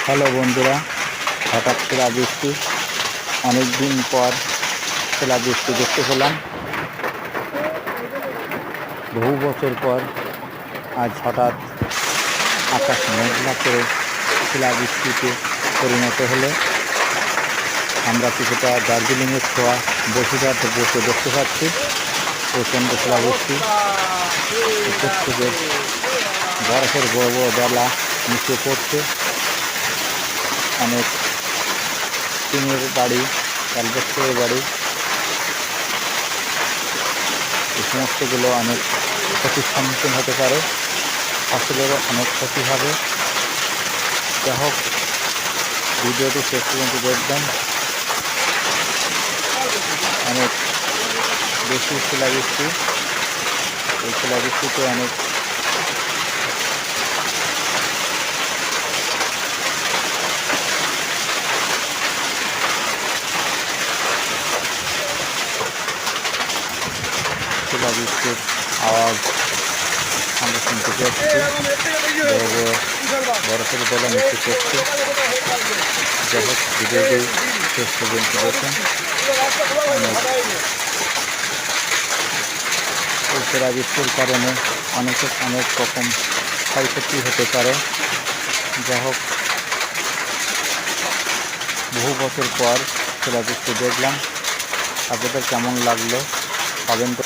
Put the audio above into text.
Hello বন্ধুরা, হঠাৎ শিলাবৃষ্টি। অনেক দিন পর শিলাবৃষ্টি দেখতে পেলাম। বহু বছর পর আজ হঠাৎ আকাশ মেঘলা করে শিলাবৃষ্টিতে পরিণত হলো। আমরা কিছুটা দার্জিলিংয়ের ছোঁয়া বসিরহাটে বসে দেখতে পাচ্ছি প্রচণ্ড শিলাবৃষ্টি। উপর থেকে বরফের বড় বড় দলা নিচে পড়ছে। অনেক টিনের বাড়ি, অ্যালবেস্টারের বাড়ি, এই সমস্তগুলো অনেক ক্ষতির সম্মুখীন হতে পারে। ফসলেরও অনেক ক্ষতি হবে। যা হোক, ভিডিওটি শেষ পর্যন্ত দেখবেন। অনেক বেশি শিলাবৃষ্টি। এই শিলাবৃষ্টিতে অনেক শিলাবৃষ্টির আওয়াজ আমরা শুনতে পাচ্ছি। বরফের দলা নিচে পড়ছে। যাই হোক, ভিডিওটি শেষ পর্যন্ত দেখুন। এই শিলাবৃষ্টির কারণে অনেক রকম ক্ষয়ক্ষতি হতে পারে। যাই হোক, বহু বছর পর শিলাবৃষ্টি দেখলাম। আপনাদের কেমন লাগলো পাবেন তো।